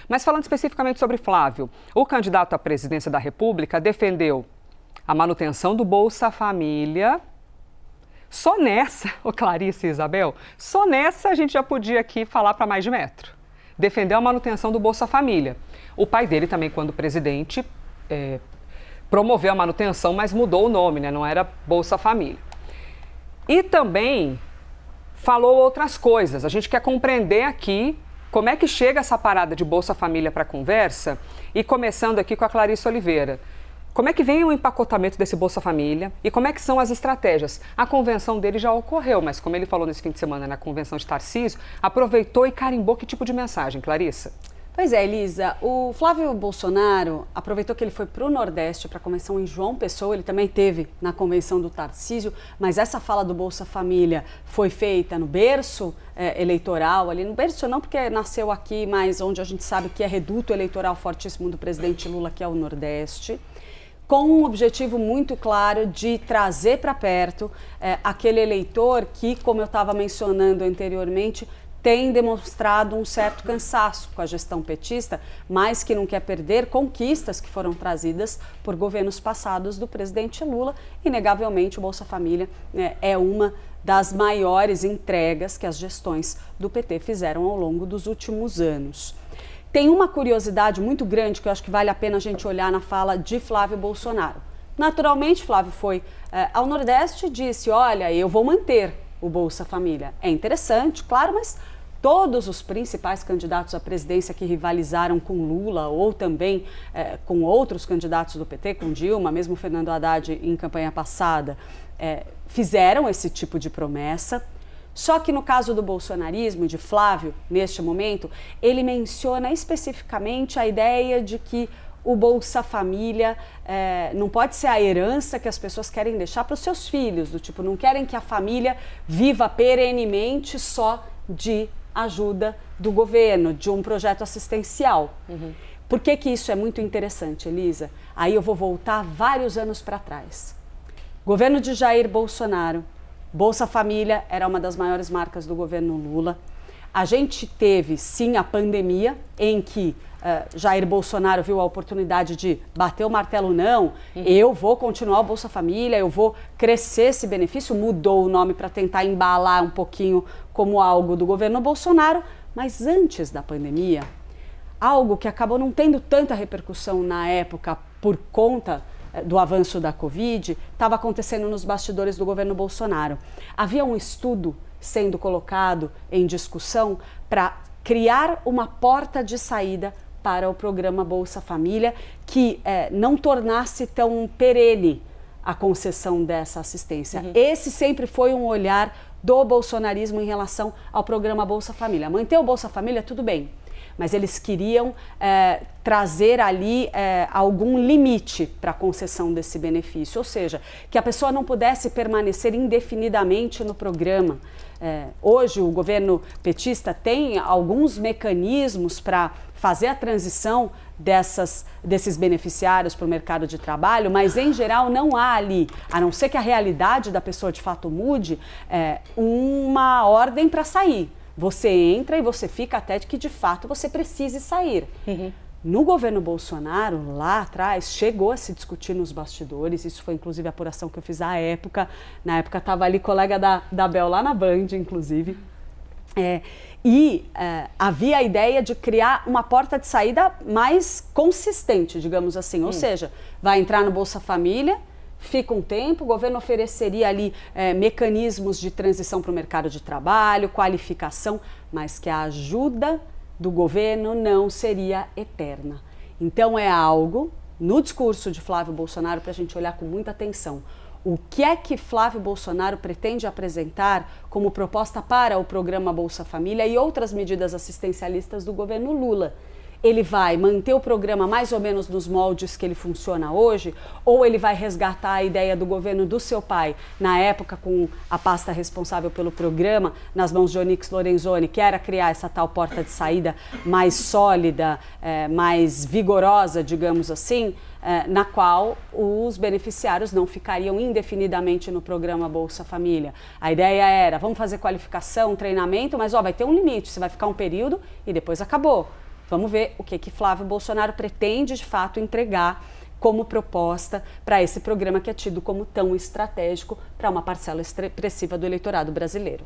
Mas falando especificamente sobre Flávio, o candidato à presidência da República defendeu a manutenção do Bolsa Família. Só nessa, Clarice e Isabel, só nessa a gente já podia aqui falar para mais de metro. Defendeu a manutenção do Bolsa Família. O pai dele também, quando presidente, promoveu a manutenção, mas mudou o nome, né? Não era Bolsa Família. E também falou outras coisas. A gente quer compreender aqui como é que chega essa parada de Bolsa Família para a conversa? E começando aqui com a Clarice Oliveira. Como é que vem o empacotamento desse Bolsa Família e como é que são as estratégias? A convenção dele já ocorreu, mas como ele falou nesse fim de semana na convenção de Tarcísio, aproveitou e carimbou que tipo de mensagem, Clarissa? Pois é, Elisa, o Flávio Bolsonaro aproveitou que ele foi para o Nordeste, para a convenção em João Pessoa, ele também esteve na convenção do Tarcísio, mas essa fala do Bolsa Família foi feita no berço eleitoral, ali no berço não porque nasceu aqui, mas onde a gente sabe que é reduto eleitoral fortíssimo do presidente Lula, que é o Nordeste, com um objetivo muito claro de trazer para perto aquele eleitor que, como eu estava mencionando anteriormente, tem demonstrado um certo cansaço com a gestão petista, mas que não quer perder conquistas que foram trazidas por governos passados do presidente Lula. Inegavelmente, o Bolsa Família é uma das maiores entregas que as gestões do PT fizeram ao longo dos últimos anos. Tem uma curiosidade muito grande que eu acho que vale a pena a gente olhar na fala de Flávio Bolsonaro. Naturalmente, Flávio foi ao Nordeste e disse, olha, eu vou manter o Bolsa Família. É interessante, claro, mas todos os principais candidatos à presidência que rivalizaram com Lula ou também com outros candidatos do PT, com Dilma, mesmo Fernando Haddad em campanha passada, fizeram esse tipo de promessa. Só que no caso do bolsonarismo e de Flávio, neste momento, ele menciona especificamente a ideia de que o Bolsa Família não pode ser a herança que as pessoas querem deixar para os seus filhos, do tipo, não querem que a família viva perenemente só de ajuda do governo, de um projeto assistencial. Uhum. Por que que isso é muito interessante, Elisa? Aí eu vou voltar vários anos para trás. Governo de Jair Bolsonaro, Bolsa Família era uma das maiores marcas do governo Lula. A gente teve, sim, a pandemia, em que Jair Bolsonaro viu a oportunidade de bater o martelo, não, eu vou continuar o Bolsa Família, eu vou crescer esse benefício, mudou o nome para tentar embalar um pouquinho como algo do governo Bolsonaro, mas antes da pandemia, algo que acabou não tendo tanta repercussão na época por conta do avanço da Covid, estava acontecendo nos bastidores do governo Bolsonaro. Havia um estudo sendo colocado em discussão para criar uma porta de saída para o programa Bolsa Família que não tornasse tão perene a concessão dessa assistência. Uhum. Esse sempre foi um olhar do bolsonarismo em relação ao programa Bolsa Família. Manter o Bolsa Família, tudo bem, mas eles queriam trazer ali algum limite para a concessão desse benefício, ou seja, que a pessoa não pudesse permanecer indefinidamente no programa. Hoje o governo petista tem alguns mecanismos para fazer a transição desses beneficiários para o mercado de trabalho, mas em geral não há ali, a não ser que a realidade da pessoa de fato mude, uma ordem para sair. Você entra e você fica até que de fato você precise sair. Uhum. No governo Bolsonaro, lá atrás, chegou a se discutir nos bastidores, isso foi inclusive a apuração que eu fiz à época, na época estava ali colega da Bel lá na Band, inclusive, havia a ideia de criar uma porta de saída mais consistente, digamos assim, ou seja, vai entrar no Bolsa Família, fica um tempo, o governo ofereceria ali mecanismos de transição para o mercado de trabalho, qualificação, mas que a ajuda do governo não seria eterna. Então é algo, no discurso de Flávio Bolsonaro, para a gente olhar com muita atenção. O que é que Flávio Bolsonaro pretende apresentar como proposta para o programa Bolsa Família e outras medidas assistencialistas do governo Lula? Ele vai manter o programa mais ou menos nos moldes que ele funciona hoje, ou ele vai resgatar a ideia do governo do seu pai, na época com a pasta responsável pelo programa, nas mãos de Onyx Lorenzoni, que era criar essa tal porta de saída mais sólida, mais vigorosa, digamos assim, na qual os beneficiários não ficariam indefinidamente no programa Bolsa Família. A ideia era, vamos fazer qualificação, treinamento, mas vai ter um limite, você vai ficar um período e depois acabou. Vamos ver o que Flávio Bolsonaro pretende de fato entregar como proposta para esse programa que é tido como tão estratégico para uma parcela expressiva do eleitorado brasileiro.